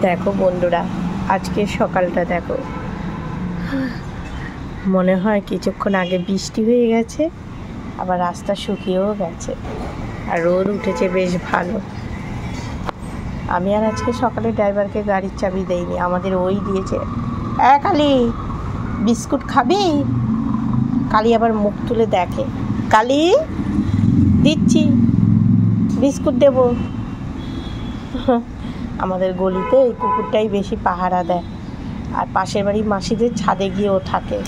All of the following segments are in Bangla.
দেখো বন্ধুরা, আজকে সকালটা দেখো, মনে হয় কিছুক্ষণ আগে বৃষ্টি হয়ে গেছে, আবার রাস্তা শুকিয়েও গেছে আর রোদ উঠেছে বেশ ভালো। আমি আর আজকে সকালে ড্রাইভারকে গাড়ির চাবি দেইনি, আমাদের ওই দিয়েছে। কালি বিস্কুট খাবি? কালি আবার মুখ তুলে দেখে, কালি দিচ্ছি বিস্কুট দেবো। আমাদের গলিতে এই কুকুরটাই বেশি পাহারা দেয়, আর পাশের বাড়ির মাসিদের ছাদে গিয়েও থাকে।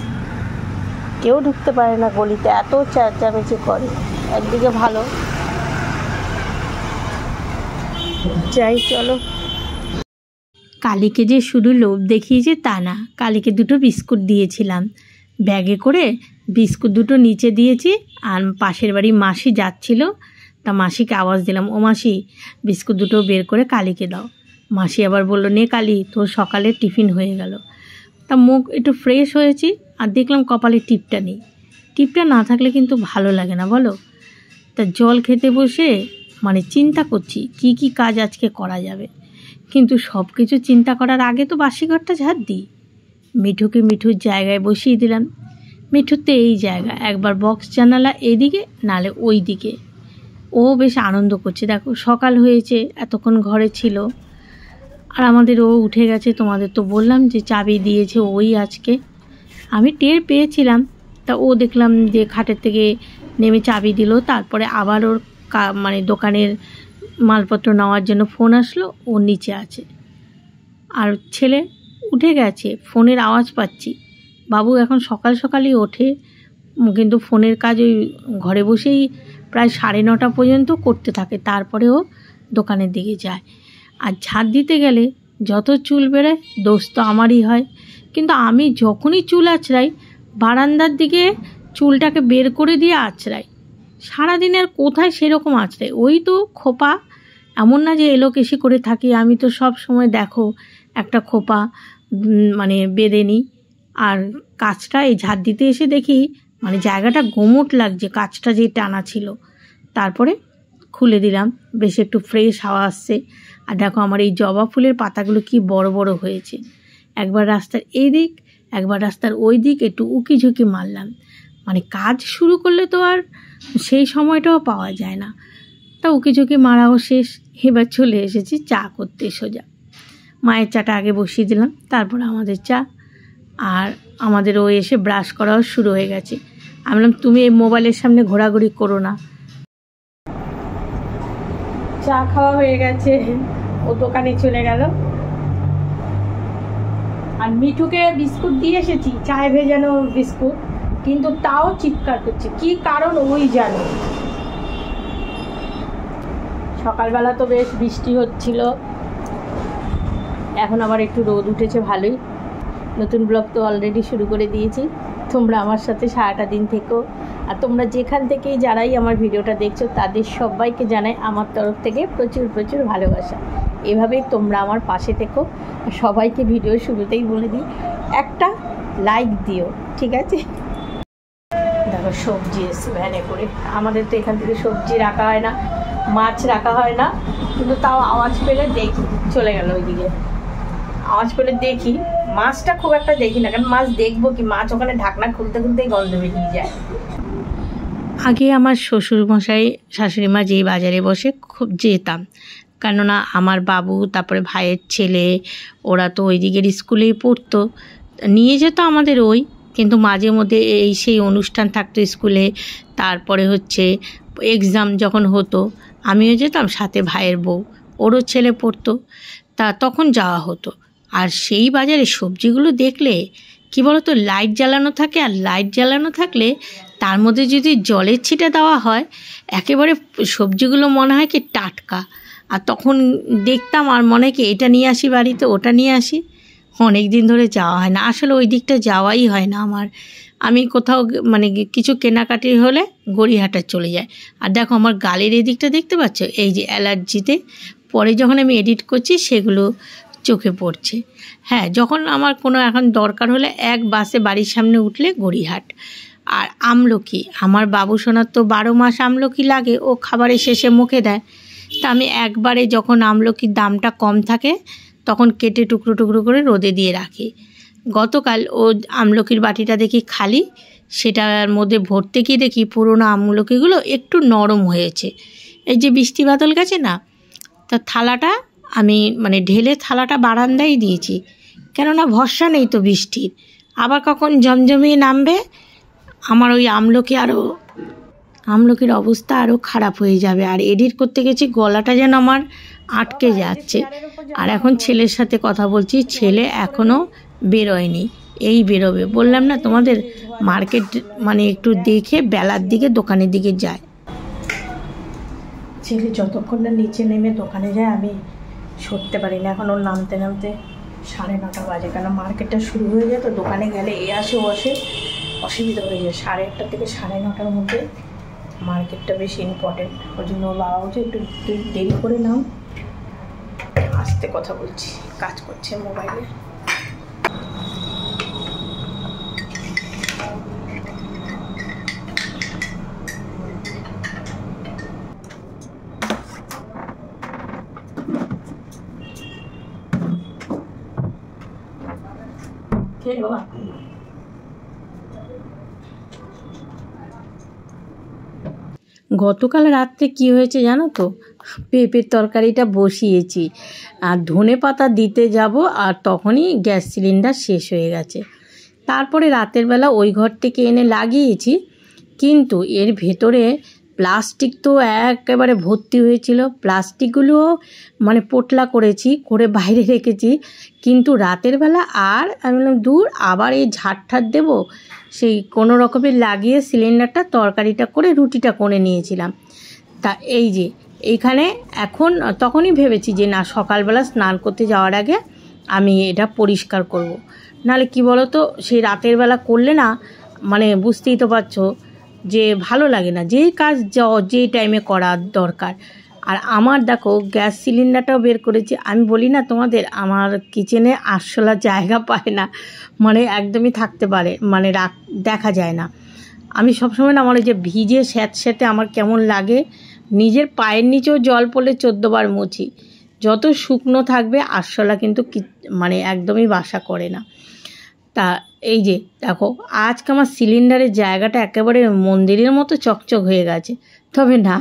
কেউ ঢুকতে পারে না গলিতে, এত চেঁচামেচি করে। একদিকে ভালো, যাই চলো। কালীকে যে শুধু লোভ দেখিয়েছে তা না, কালীকে দুটো বিস্কুট দিয়েছিলাম ব্যাগে করে, বিস্কুট দুটো নিচে দিয়েছি। আর পাশের বাড়ি মাসি যাচ্ছিল, তা মাসিকে আওয়াজ দিলাম, ও মাসি বিস্কুট দুটো বের করে কালীকে দাও। মাসি আবার বললো, নে কালী, তোর সকালের টিফিন হয়ে গেল। তা মুখ একটু ফ্রেশ হয়েছি, আর দেখলাম কপালে টিপটা নেই। টিপটা না থাকলে কিন্তু ভালো লাগে না বলো। তা জল খেতে বসে চিন্তা করছি কি কি কাজ আজকে করা যাবে, কিন্তু সব কিছু চিন্তা করার আগে তো বাসি ঘরটা ঝাড় দিই। মিঠুকে মিঠুর জায়গায় বসিয়ে দিলাম। মিঠুতে এই জায়গা, একবার বক্স জানালা এইদিকে নালে ওই দিকে। ও বেশ আনন্দ করছে, দেখো সকাল হয়েছে, এতক্ষণ ঘরে ছিল। আর আমাদের ও উঠে গেছে, তোমাদের তো বললাম যে চাবি দিয়েছে ওই আজকে। আমি টের পেয়েছিলাম, তা ও দেখলাম যে খাটের থেকে নেমে চাবি দিল। তারপরে আবার ওর দোকানের মালপত্র নেওয়ার জন্য ফোন আসলো, ও নিচে আছে। আর ছেলে উঠে গেছে, ফোনের আওয়াজ পাচ্ছি। বাবু এখন সকাল সকালই ওঠে, কিন্তু ফোনের কাজ ওই ঘরে বসেই প্রায় 9:30 পর্যন্ত করতে থাকে, তারপরে ও দোকানের দিকে যায়। আর ঝাড় দিতে গেলে যত চুল বেরোয় দোষ তো আমারই হয়, কিন্তু আমি যখনই চুল আঁচড়াই বারান্দার দিকে চুলটাকে বের করে দিয়ে আঁচড়াই। সারাদিন আর কোথায় সেরকম আঁচড়াই, ওই তো খোপা, এমন না যে এলোকেশি করে থাকি। আমি তো সব সময় দেখো একটা খোপা বেঁধে নিই। আর কাজটা এই ঝাড় দিতে এসে দেখি জায়গাটা গোমট লাগছে, কাজটা যে টানা ছিল। তারপরে খুলে দিলাম, বেশ একটু ফ্রেশ হাওয়া আসছে। আর দেখো আমার এই জবা ফুলের পাতাগুলো কি বড় বড় হয়েছে। একবার রাস্তার এই দিক, একবার রাস্তার ওই দিক একটু উকি ঝুঁকি মারলাম। কাজ শুরু করলে তো আর সেই সময়টাও পাওয়া যায় না। তা উকি ঝুঁকি মারাও শেষ, এবার চলে এসেছি চা করতে সোজা। মায়ের চাটা আগে বসিয়ে দিলাম, তারপর আমাদের চা। আর আমাদের ও এসে ব্রাশ করাও শুরু হয়ে গেছে। আমি বললাম, তুমি এই মোবাইলের সামনে ঘোরাঘুরি করো না। চা খাওয়া হয়ে গেছে, ও দোকানে চলে গেল। আর মিঠুকে বিস্কুট দিয়ে এসেছি, চায়ে ভেজানো বিস্কুট, কিন্তু তাও চিৎকার করছে, কি কারণ ওই জানে। সকালবেলা তো বেশ বৃষ্টি হচ্ছিল, এখন আবার একটু রোদ উঠেছে ভালোই। নতুন ব্লগ তো অলরেডি শুরু করে দিয়েছি, তোমরা আমার সাথে সারাটা দিন থেকো। আর তোমরা যেখান থেকেই যারাই আমার ভিডিওটা দেখছো তাদের সবাইকে জানাই আমার তরফ থেকে প্রচুর প্রচুর ভালোবাসা। এভাবেই তোমরা আমার পাশে থেকো। সবাইকে ভিডিও শুরুতেই বলে দিই, একটা লাইক দিও, ঠিক আছে? দেখো সবজি এসছে ভ্যানে করে, আমাদের তো এখান থেকে সবজি রাখা হয় না, মাছ রাখা হয় না, কিন্তু তাও আওয়াজ পেলে দেখি। চলে গেল ওইদিকে, আওয়াজ পেলে দেখি। মাছটা খুব একটা দেখি না, কারণ মাছ দেখবো কি, মাছ ওখানে ঢাকনা খুলতে খুলতেই গন্ধ বেরিয়ে যায়। আগে আমার শ্বশুরমশাই শাশুড়ি মা যেই বাজারে বসে খুব যেতাম, কেননা আমার বাবু তারপরে ভাইয়ের ছেলে ওরা তো ওই দিকের স্কুলেই পড়তো, নিয়ে যেত আমাদের ওই। কিন্তু মাঝে মধ্যে এই সেই অনুষ্ঠান থাকতো স্কুলে, তারপরে এক্সাম যখন হতো আমিও যেতাম, সাথে ভাইয়ের বউ ওরও ছেলে পড়তো, তখন যাওয়া হতো। আর সেই বাজারে সবজিগুলো দেখলে কি বলতো, লাইট জ্বালানো থাকে, আর লাইট জ্বালানো থাকলে তার মধ্যে যদি জলের ছিটা দেওয়া হয়, একেবারে সবজিগুলো মনে হয় কি টাটকা। আর তখন দেখতাম আর মনে হয় কি এটা নিয়ে আসি বাড়িতে, ওটা নিয়ে আসি। অনেক দিন ধরে যাওয়া হয় না, আসলে ওই দিকটা যাওয়াই হয় না আমার। আমি কোথাও কিছু কেনাকাটি হলে গড়িয়াহাটা চলে যায়। আর দেখো আমার গালের এই দিকটা দেখতে পাচ্ছ, এই যে অ্যালার্জিতে পরে যখন আমি এডিট করছি সেগুলো চোখে পড়ছে। হ্যাঁ, যখন আমার কোনো এখন দরকার হলে এক বাসে বাড়ির সামনে উঠলে গড়িয়াহাট। আর আমলকি, আমার বাবু সোনার তো 12 মাস আমলকি লাগে, ও খাবারের শেষে মুখে দেয়। তা আমি একবারে যখন আমলকির দামটা কম থাকে তখন কেটে টুকরো টুকরো করে রোদে দিয়ে রাখি। গতকাল ও আমলকির বাটিটা দেখি খালি, সেটার মধ্যে ভরতে গিয়ে দেখি পুরোনো আমলকিগুলো একটু নরম হয়েছে। এই যে বৃষ্টি বাদল গেছে না, তা থালাটা আমি মানে ঢেলে থালাটা বারান্দায় দিয়েছি, কেননা ভরসা নেই তো বৃষ্টির, আবার কখন জমজমিয়ে নামবে, আমার ওই আমলকির অবস্থা আরও খারাপ হয়ে যাবে। আর এডিট করতে গেছি, গলাটা যেন আমার আটকে যাচ্ছে। আর এখন ছেলের সাথে কথা বলছি, ছেলে এখনও বেরোয়নি, এই বেরোবে। বললাম না তোমাদের, মার্কেট মানে একটু দেখে বেলার দিকে দোকানের দিকে যায়। ছেলে যতক্ষণ না নিচে নেমে দোকানে যায় আমি সরতে পারি না। এখন ওর নামতে নামতে 9:30 বাজে, কেন মার্কেটটা শুরু হয়ে যায় তো, দোকানে গেলে এ আসে ও আসে, অসুবিধা হয়ে যায়। 8:30 থেকে 9:30 মধ্যে মার্কেটটা বেশি ইম্পর্টেন্ট। ওই জন্য ওর বাবা বলছে একটু দেরি করে নাও। আস্তে কথা বলছি, কাজ করছে মোবাইলে। গতকাল রাত্রে কি হয়েছে জানো তো, পেঁপের তরকারিটা বসিয়েছি আর ধনে পাতা দিতে যাব, আর তখনই গ্যাস সিলিন্ডার শেষ হয়ে গেছে। তারপরে রাতের বেলা ওই ঘর থেকে এনে লাগিয়েছি, কিন্তু এর ভেতরে প্লাস্টিক তো একেবারে ভর্তি হয়েছিল। প্লাস্টিকগুলো মানে পোটলা করেছি, করে বাইরে রেখেছি, কিন্তু রাতের বেলা আর আমি বললাম দূর, আবার এই ঝাড় দেবো, সেই কোনো রকমের লাগিয়ে সিলিন্ডারটা তরকারিটা করে রুটিটা করে নিয়েছিলাম। তা এই যে এইখানে এখন তখনই ভেবেছি যে না, সকালবেলা স্নান করতে যাওয়ার আগে আমি এটা পরিষ্কার করব। নাহলে কি বলো তো, সেই রাতের বেলা করলে না, মানে বুঝতেই তো পারছো যে ভালো লাগে না, যেই কাজ যেই টাইমে করা দরকার। আর আমার দেখো গ্যাস সিলিন্ডারটাও বের করেছি। আমি বলি না তোমাদের, আমার কিচেনে আরশোলা জায়গা পায় না, মানে একদমই থাকতে পারে, মানে দেখা যায় না। আমি সবসময় না, আমার ওই যে ভিজে স্যাঁতস্যাঁতে আমার কেমন লাগে, নিজের পায়ের নিচেও জল পড়লে 14 বার মুছি। যত শুকনো থাকবে আরশোলা কিন্তু মানে একদমই বাসা করে না। তা এই যে দেখো, আজকে আমার সিলিন্ডারের জায়গাটা একেবারে মন্দিরের মতো চকচক হয়ে গেছে। তবে না,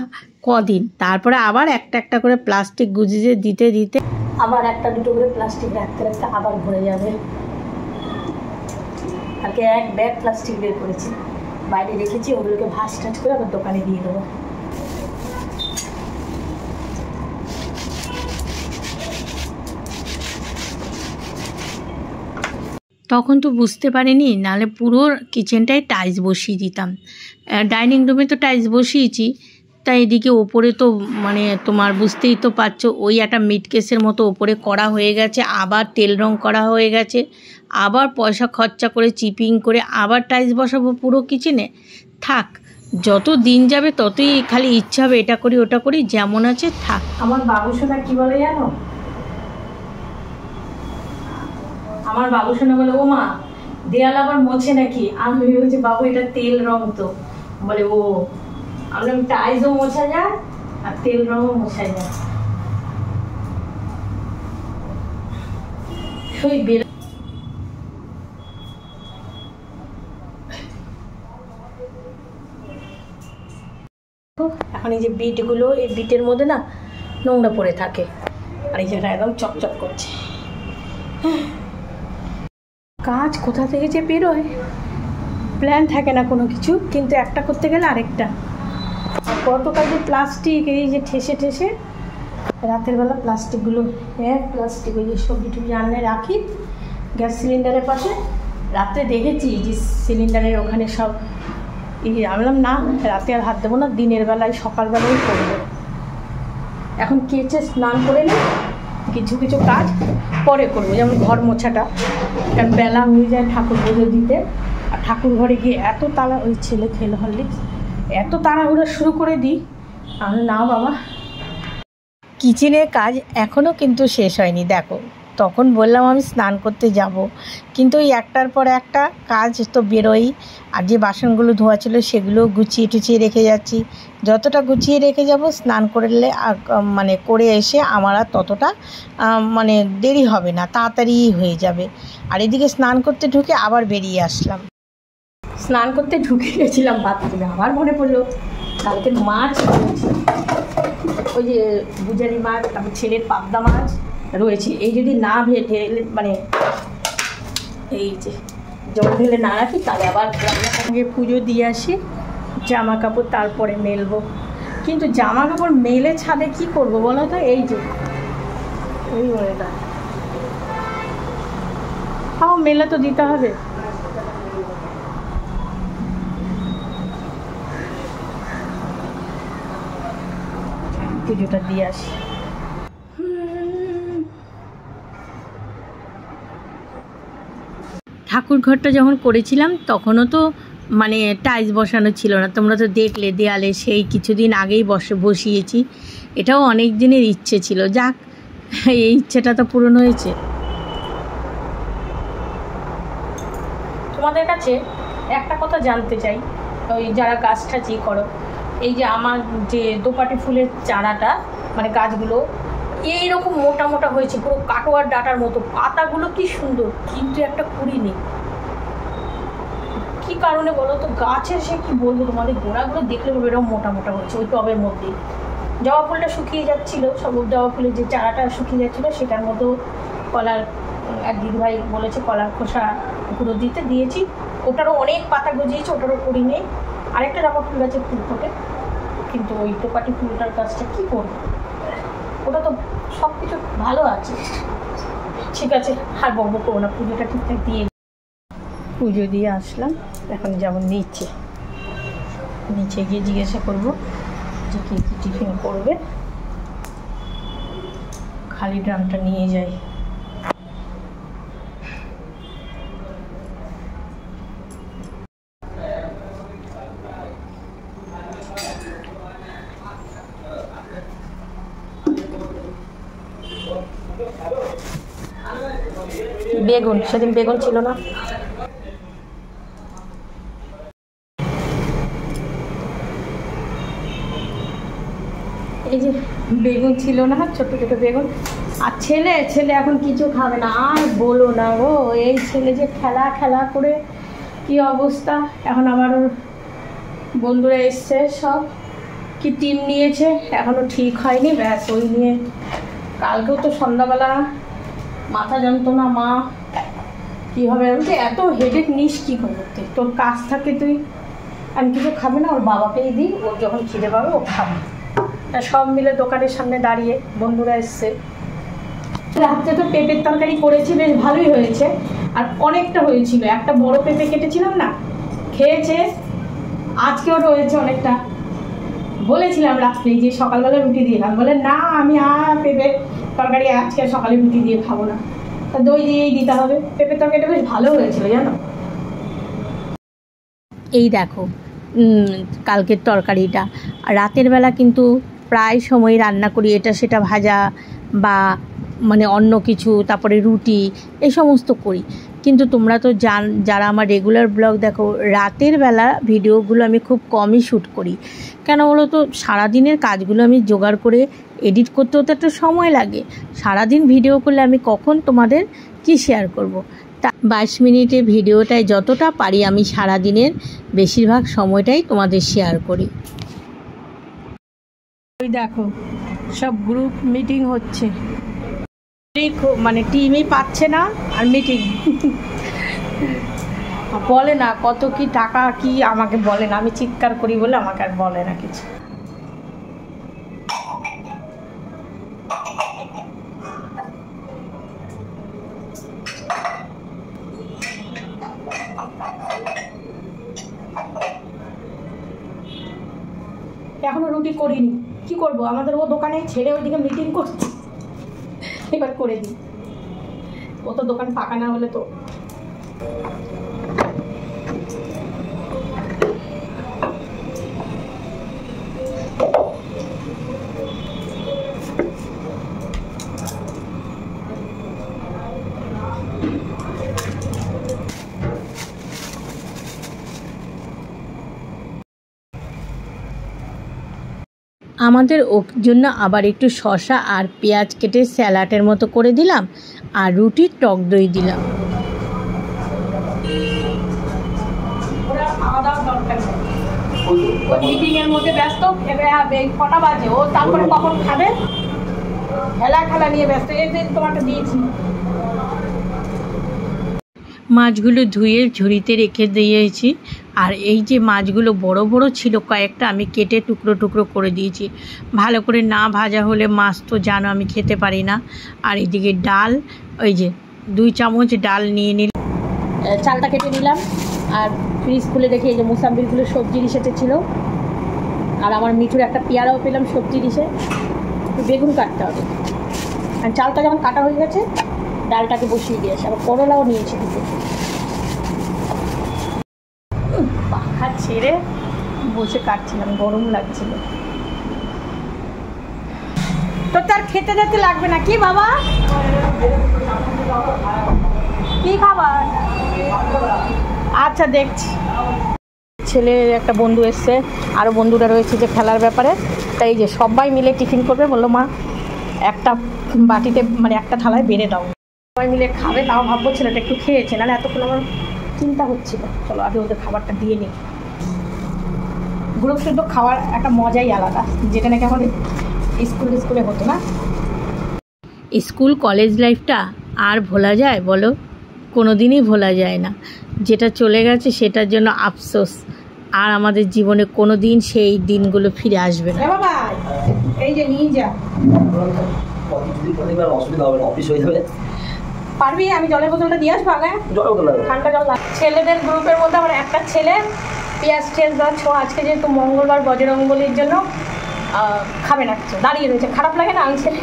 কদিন তারপরে আবার একটা একটা করে প্লাস্টিক গুজিয়ে দিতে দিতে আবার একটা দুটো করে প্লাস্টিক রাখতে রাখতে আবার ভরে যাবে। কালকে 1 ব্যাগ প্লাস্টিক বের করেছি, বাইরে রেখেছি, ওগুলোকে ভাঁজ টাজ করে আবার দোকানে দিয়ে দেবো। তখন তো বুঝতে পারিনি, নাহলে পুরো কিচেনটায় টাইলস বসিয়ে দিতাম। ডাইনিং রুমে তো টাইলস বসিয়েছি, তাই এদিকে ওপরে তো মানে তোমার বুঝতেই তো পারছো, ওই একটা মিড কেসের মতো ওপরে করা হয়ে গেছে, আবার তেল রং করা হয়ে গেছে, আবার পয়সা খরচা করে চিপিং করে আবার টাইলস বসাবো পুরো কিচেনে। থাক, যত দিন যাবে ততই খালি ইচ্ছা হবে এটা করি ওটা করি, যেমন আছে থাক। আমার বাবুসোনা কি বলে জানো, আমার বাবুসোনা বলে ও মা, দেয়াল আবার মোছে নাকি? আমি বলছি বাবু এটা তেল রং তো। বলে ও, আমরা টাইলসও মোছা যায় আর তেল রঙও মোছা যায়। এখন এই যে বিটগুলো, এই বিটের মধ্যে না নোংরা পড়ে থাকে, আর এই জায়গাটা একদম চকচক করছে। কাজ কোথা থেকে যে বেরোয়, প্ল্যান থাকে না কোনো কিছু, কিন্তু একটা করতে গেলে আরেকটা। গতকাল যে প্লাস্টিক এই যে ঠেসে ঠেসে রাতের বেলা প্লাস্টিকগুলো, প্লাস্টিক ওই যে সবজি টুবজি রান্নায় রাখি গ্যাস সিলিন্ডারের পাশে, রাত্রে দেখেছি যে সিলিন্ডারের ওখানে সব আমি বললাম না, রাতে আর হাত দেবো না, দিনের বেলায় সকালবেলায় করবো। এখন কেচে স্নান করে নিই, কিছু কিছু কাজ পরে করবো, যেমন ঘর মোছাটা, কারণ বেলা হয়ে যায় ঠাকুর পুজো দিতে। আর ঠাকুর ঘরে গিয়ে এত তাড়া, ওই ছেলে খেল হরলিক্স, এত তাড়াহুড়ো শুরু করে দিই। আমি না বাবা, কিচেনের কাজ এখনও কিন্তু শেষ হয়নি। দেখো তখন বললাম আমি স্নান করতে যাব, কিন্তু ওই একটার পর একটা কাজ তো বেরোই। আর যে বাসনগুলো ধোয়া ছিল সেগুলো গুছিয়ে টুছিয়ে রেখে যাচ্ছি। যতটা গুছিয়ে রেখে যাব স্নান করলে মানে করে এসে আমার আর ততটা মানে দেরি হবে না, তাড়াতাড়ি হয়ে যাবে। আর এদিকে স্নান করতে ঢুকে আবার বেরিয়ে আসলাম। স্নান করতে ঢুকে গেছিলাম বাথরুমে, আবার মনে পড়লো কালকের মাছ রয়েছে, ওই যে গুজারি মাছ, তারপর ছেলের পাবদা মাছ রয়েছে। এই যদি না ঢেলে মানে এই যে জল ঢেলে না রাখি তাহলে আবার সঙ্গে পুজো দিয়ে আসি, জামা কাপড় তারপরে মেলবো। কিন্তু জামা কাপড় মেলে ছাদে কি করব বলো তো? এই যে এই ওয়েদার, তাও মেলে তো দিতে হবে। পুজোটা দিয়ে আসি। ঠাকুর ঘরটা যখন করেছিলাম তখনও তো মানে টাইলস বসানো ছিল না, তোমরা তো দেখলে দেয়ালে, সেই কিছুদিন আগেই বসিয়েছি। এটাও অনেক দিনের ইচ্ছে ছিল, যাক এই ইচ্ছেটা তো পূরণ হয়েছে। তোমাদের কাছে একটা কথা জানতে চাই, ওই যারা গাছ টাছি করো, এই যে আমার যে দোপাটি ফুলের চারাটা মানে গাছগুলো এইরকম মোটা মোটা হয়েছে, পুরো কাটোয়ার ডাঁটার মতো, পাতাগুলো কি সুন্দর, কিন্তু একটা কুড়ি নেই। কী কারণে বলো তো? গাছের সে কি বলবো তোমাদের, গোড়াগুলো দেখলে এরকম মোটা মোটা হয়েছে ওই টবের মধ্যেই। জবা ফুলটা শুকিয়ে যাচ্ছিলো, সব জবা ফুলের যে চারাটা শুকিয়ে যাচ্ছিলো সেটার মধ্যেও কলার এক দিদিভাই বলেছে কলার খোসা গুঁড়ো দিয়েছি, ওটারও অনেক পাতা গজিয়েছে, ওটারও কুড়ি নেই। আরেকটা জবা ফুল গাছে ফুল ফোটে, কিন্তু ওই টোপাটি ফুলটার গাছটা কী করবো? ওটা তো সব কিছু ভালো আছে। ঠিক আছে, আর বকবক করবো না, পুজোটা ঠিকঠাক দিয়ে পুজো দিয়ে আসলাম। এখন যেমন নিচে গিয়ে জিজ্ঞাসা করবো যে কী কী টিফিন করবে, খালি ড্রামটা নিয়ে যাই। বেগুন, সেদিন বেগুন ছিল না। এই যে বেগুন ছিল না, ছোট ছোট বেগুন। আর ছেলে এখন কিছু খাবে না, আর বলো না গো, এই ছেলে যে খেলা করে কি অবস্থা। এখন আমার বন্ধুরা এসছে, সব কি টিম নিয়েছে, এখনও ঠিক হয়নি, ব্যাস ওই নিয়ে। কালকেও তো সন্ধ্যাবেলা মাথা যন্ত্রণা, মা কী হবে, বলতে এত হেডেক নিস কী করতে, তোর কাজ থাকে, তুই আমি কিছু খাবে না, ওর বাবাকেই দিই, ওর যখন খিদে পাবে ও খাবে। তা সব মিলে দোকানের সামনে দাঁড়িয়ে, বন্ধুরা এসছে। রাত্রে তো পেঁপের তরকারি করেছি, বেশ ভালোই হয়েছে, আর অনেকটা হয়েছিল, একটা বড় পেঁপে কেটেছিলাম না, খেয়েছে। আজকেও রয়েছে অনেকটা, বলেছিলাম রাত্রে যে সকালবেলা রুটি দিয়ে খাবো, বলে না আমি আর পেঁপের তরকারি আজকে সকালে রুটি দিয়ে খাবো না, তা দই দিয়েই দিতে হবে। পেঁপের তরকারিটা বেশ ভালো হয়েছিল জানো। এই দেখো কালকের তরকারিটা, রাতের বেলা কিন্তু প্রায় সময় রান্না করি এটা সেটা, ভাজা বা মানে অন্য কিছু, তারপরে রুটি, এই সমস্ত করি। কিন্তু তোমরা তো যারা আমার রেগুলার ব্লগ দেখো, রাতের বেলা ভিডিওগুলো আমি খুব কমই শ্যুট করি। কেন বলো তো, সারাদিনের কাজগুলো আমি জোগাড় করে এডিট করতেও তো একটা সময় লাগে। সারাদিন ভিডিও করলে আমি কখন তোমাদের কি শেয়ার করব। তা 22 মিনিটের ভিডিওটাই যতটা পারি আমি সারাদিনের বেশিরভাগ সময়টাই তোমাদের শেয়ার করি। ওই দেখো সব গ্রুপ মিটিং হচ্ছে, মানে টিমই পাচ্ছে না, আর মিটিং বলে না কত কি টাকা কি, আমাকে বলে না, আমি চিৎকার করি বলে আমাকে আর বলে না কিছু। এখনো রুটি করিনি, কি করব, আমাদের ও দোকানে ছেড়ে ওইদিকে মিটিং করছে, এবার করে দিই। ও তো দোকান ফাঁকা না হলে তো। আমাদের ওর জন্য আবার একটু শসা আর পেঁয়াজ কেটে স্যালাডের মতো করে দিলাম, আর রুটির টক দই দিলাম। মিটিংয়ের মধ্যে ব্যস্ত, কটা বাজে ও, তারপরে কখন খাবে, খেলা নিয়ে ব্যস্ত। এই যে তোমাকে দিয়েছি। মাছগুলো ধুয়ে ঝুড়িতে রেখে দিয়েছি, আর এই যে মাছগুলো বড় বড় ছিল কয়েকটা, আমি কেটে টুকরো টুকরো করে দিয়েছি। ভালো করে না ভাজা হলে মাছ তো জানো আমি খেতে পারি না। আর এদিকে ডাল, ওই যে 2 চামচ ডাল নিয়ে নিলাম। চালটা কেটে নিলাম, আর ফ্রিজ খুলে দেখি এই যে মোসাম্বিরগুলো সবজির ইসেতে ছিল, আর আমার মিঠুর একটা পেয়ারাও পেলাম সবজির ইসে। বেগুন কাটতে হবে, আর চালটা যখন কাটা হয়ে গেছে ডালটাকে বসিয়ে দিয়েছে। আবার করলাও নিয়েছি দুটো। পাখা ছেড়ে বসে কাটছিলাম, গরম লাগছিল। তো তার খেতে যেতে লাগবে না কি বাবা? কি খাবার? আচ্ছা দেখছি। ছেলের একটা বন্ধু এসছে, আরও বন্ধুরা রয়েছে যে খেলার ব্যাপারে, তাই যে সবাই মিলে টিফিন করবে। বললো মা একটা বাটিতে মানে একটা থালায় বেড়ে দাও, সবাই মিলে খাবে। তাও ভাববো ছেলেটা একটু খেয়েছে, নাহলে এতক্ষণ আমার চিন্তা হচ্ছিল। চলো আগে ওদের খাবারটা দিয়ে নিই। গ্রুপ শুদ্ধ খাওয়ার একটা মজাই আলাদা, যেটা নাকি আমাদের স্কুলে হতো না। স্কুল কলেজ লাইফটা আর ভোলা যায় বলো? কোনো দিনই ভোলা যায় না। যেটা চলে গেছে সেটার জন্য আফসোস, আর আমাদের জীবনে কোনো দিন সেই দিনগুলো ফিরে আসবে না। বাবা এই যে নিয়ে যা, পারবি? আমি জলের বোতলটা দিয়ে আসবো আগে, ঠান্ডা জল। ছেলেদের গ্রুপের মধ্যে আমার একটা ছেলে পেঁয়াজ টেয়াজ দেওয়ার ছো, আজকে যেহেতু মঙ্গলবার বজরঙ্গলির জন্য খাবে না কিছু, দাঁড়িয়ে রয়েছে। খারাপ লাগে না? আমি ছেলে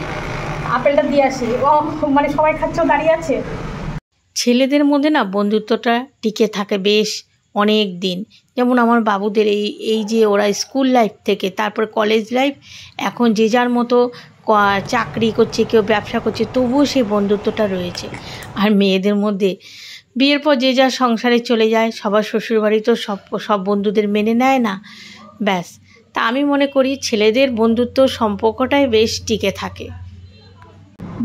আপেলটা দিয়ে আসি, ও মানে সবাই খাচ্ছেও দাঁড়িয়ে আছে। ছেলেদের মধ্যে না বন্ধুত্বটা টিকে থাকে বেশ অনেক দিন। যেমন আমার বাবুদের এই যে ওরা স্কুল লাইফ থেকে তারপর কলেজ লাইফ, এখন যে যার মতো চাকরি করছে, কেউ ব্যবসা করছে, তবুও সেই বন্ধুত্বটা রয়েছে। আর মেয়েদের মধ্যে বিয়ের পর যে যার সংসারে চলে যায়, সবার শ্বশুরবাড়ি তো সব বন্ধুদের মেনে নেয় না, ব্যাস। তা আমি মনে করি ছেলেদের বন্ধুত্ব সম্পর্কটাই বেশ টিকে থাকে।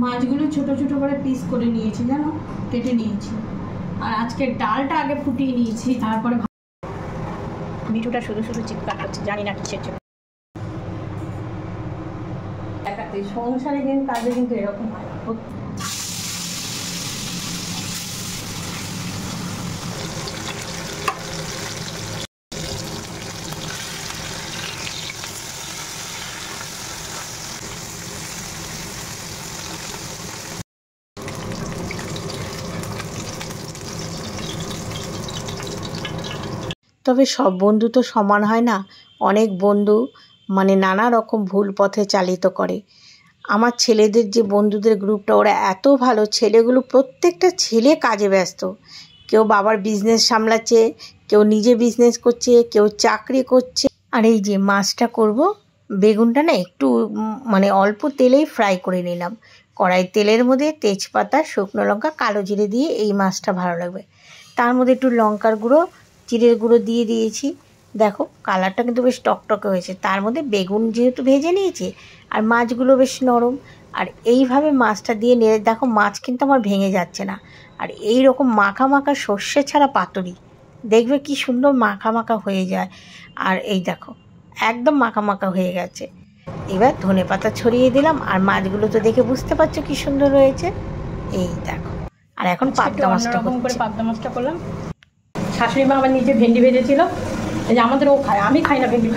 মাছগুলো ছোট ছোট করে পিস করে নিয়েছি, জানো, কেটে নিয়েছি। আর আজকে ডালটা আগে ফুটিয়ে নিয়েছি, তারপরে মিঠুটা শুধু শুধু চিৎকার করছে, জানি না কিসের জন্য। সংসারে কিন্তু কাজে কিন্তু এরকম হয়। তবে সব বন্ধু তো সমান হয় না। অনেক বন্ধু মানে নানা রকম ভুল পথে চালিত করে। আমার ছেলেদের যে বন্ধুদের গ্রুপটা, ওরা এত ভালো। ছেলেগুলো প্রত্যেকটা ছেলে কাজে ব্যস্ত, কেউ বাবার বিজনেস সামলাচ্ছে, কেউ নিজে বিজনেস করছে, কেউ চাকরি করছে। আর এই যে মাছটা করব, বেগুনটা না একটু মানে অল্প তেলেই ফ্রাই করে নিলাম। কড়াই তেলের মধ্যে তেজপাতা, শুকনো লঙ্কা, কালো জিরে দিয়ে এই মাছটা ভালো লাগবে। তার মধ্যে একটু লঙ্কার গুঁড়ো, জিরের গুঁড়ো দিয়ে দিয়েছি। দেখো কালারটা কিন্তু বেশ টকটকে হয়েছে। তার মধ্যে বেগুন যেহেতু ভেজে নিয়েছি, আর মাছগুলো বেশ নরম। আর এইভাবে মাছটা দিয়ে নেড়ে, দেখো মাছ কিন্তু আমার ভেঙে যাচ্ছে না। আর এই রকম মাখা মাখা সর্ষে ছাড়া পাতুরি, দেখবে কি সুন্দর মাখা মাখা হয়ে যায়। আর এই দেখো একদম মাখা মাখা হয়ে গেছে। এবার ধনেপাতা ছড়িয়ে দিলাম, আর মাছগুলো তো দেখে বুঝতে পারছো কি সুন্দর হয়েছে। এই দেখো, আর এখন পাবদা মাছটা করে পাবদা মাছটা করলাম। শাশুড়ি মা আবার নিজে ভেন্ডি ভেজেছিল, এই যে আমাদেরও খায়, আমি খাই না ভেন্ডি।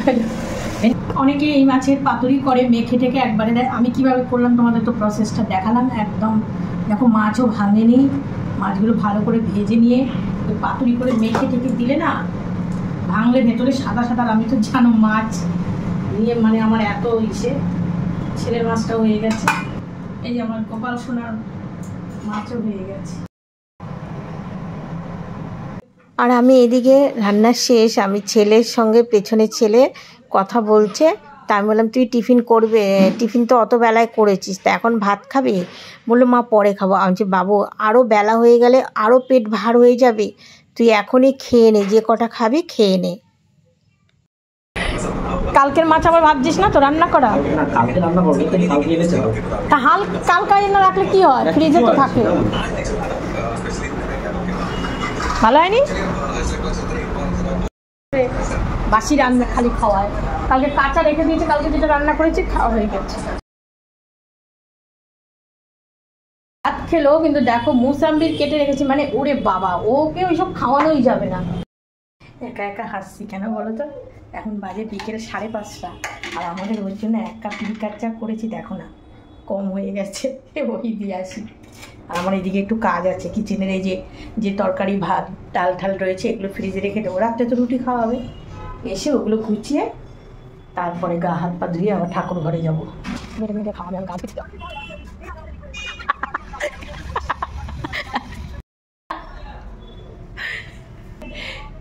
অনেকে এই মাছের পাতুরি করে, মেখে টেকে একবারে দেয়। আমি কীভাবে করলাম তোমাদের তো প্রসেসটা দেখালাম একদম। দেখো মাছও ভাঙেনি, মাছগুলো ভালো করে ভেজে নিয়ে ওই পাতুরি করে মেখে টেকে দিলে না, ভাঙলে ভেতরে সাদা সাদা। আমি তো জানো মাছ নিয়ে মানে আমার এত ছেলের মাছটাও হয়ে গেছে। এই যে আমার কপাল সোনার মাছও হয়ে গেছে। আর আমি এদিকে রান্নার শেষ, আমি ছেলের সঙ্গে, পেছনে ছেলে কথা বলছে। তা আমি বললাম তুই টিফিন করবে, টিফিন তো অত বেলায় করেছিস, তা এখন ভাত খাবি? বললো মা পরে খাবো। আমি বলছি বাবু আরও বেলা হয়ে গেলে আরও পেট ভার হয়ে যাবে, তুই এখনই খেয়ে নে, যে কটা খাবি খেয়ে নে। কালকের মাছ আবার ভাবছিস না তো রান্না করা? কালকে রান্না করবো, কালকে এনেছে তা কালকে এনে রাখলে কি হয়, ফ্রিজে তো থাকে। ভালো হয়নি? বাসি রান্না খালি খাওয়ায়, কালকে কাঁচা রেখে দিয়েছে, কালকে যেটা রান্না করেছি খাওয়া হয়ে গেছে। ভাত খেলো কিন্তু দেখো মুসাম্বির কেটে রেখেছি, মানে ওরে বাবা, ওকে ওইসব খাওয়ানোই যাবে না। একা একা হাসছি কেন বলো তো? এখন বাজে বিকেল 5:30, আর আমাদের ওর জন্য 1 কাপ লিকার চা করেছি, দেখো না কম হয়ে গেছে, ওই দিয়ে আসি। আর আমার এদিকে একটু কাজ আছে কিচেনের, এই যে তরকারি ভাত ডাল ঠাল রয়েছে এগুলো ফ্রিজে রেখে দেবো, রাত্রে তো রুটি খাওয়া হবে। এসে ওগুলো গুছিয়ে তারপরে গা হাত পা ধুয়ে আবার ঠাকুর ঘরে যাবো। মেরে মেরে খাওয়াবে, আমি গা ধুতে যাবো।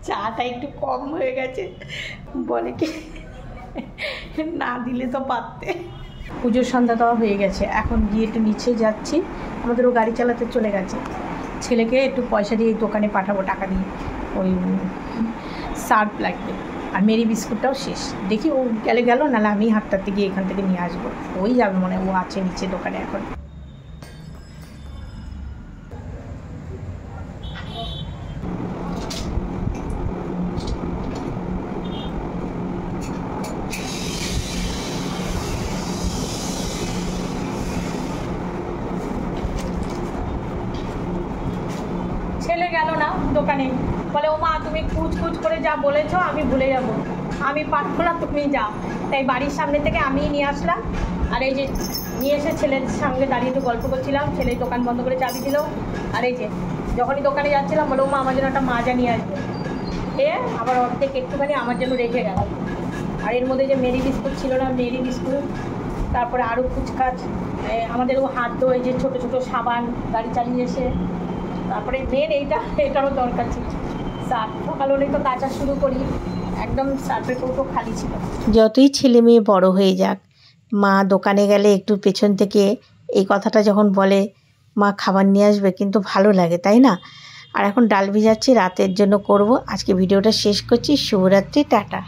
চাটা একটু কম হয়ে গেছে, বলে কি না দিলে তো পারতে। পুজোর সন্ধ্যা দেওয়া হয়ে গেছে, এখন গিয়ে একটু নিচে যাচ্ছি, আমাদেরও গাড়ি চালাতে চলে গেছে। ছেলেকে একটু পয়সা দিয়ে দোকানে পাঠাবো, টাকা দিয়ে, ওই সার্ফ লাগবে, আর মেরি বিস্কুটটাও শেষ। দেখি ও গেল, নাহলে আমি হাঁটতে গিয়ে এখান থেকে নিয়ে আসবো। ওই যাবে মনে হয়, ও আছে নিচে দোকানে এখন। ছেলে গেল না দোকানে, বলে ও মা তুমি কুচ করে যা বলেছো আমি ভুলে যাব, আমি পারবো না, তুমি যাও। তাই বাড়ির সামনে থেকে আমিই নিয়ে আসলাম, আর এই যে নিয়ে এসে ছেলের সঙ্গে দাঁড়িয়ে একটু গল্প করছিলাম, ছেলে দোকান বন্ধ করে চাবি দিল। আর এই যে যখনই দোকানে যাচ্ছিলাম বলে ও মা আমার জন্য একটা মাজা নিয়ে আসবে, এ আবার অর্ধেক একটুখানি আমার জন্য রেখে গেল। আর এর মধ্যে যে মেরি বিস্কুট ছিল না, মেরি বিস্কুট, তারপরে আরও কুচকাচ, আমাদের ও হাত ধোয় যে ছোটো ছোটো সাবান গাড়ি চালিয়ে এসে, তারপরে মেন এটারও দরকার ছিল সার্ফ। সকাল হলেই তো কাচা শুরু করি, একদম সার্ফের কৌটো খালি ছিল। যতই ছেলে মেয়ে বড় হয়ে যাক, মা দোকানে গেলে একটু পেছন থেকে এই কথাটা যখন বলে মা খাবার নিয়ে আসবে, কিন্তু ভালো লাগে, তাই না? আর এখন ডাল ভিজাচ্ছি, রাতের জন্য করব। আজকে ভিডিওটা শেষ করছি, শুভরাত্রি, টাটা।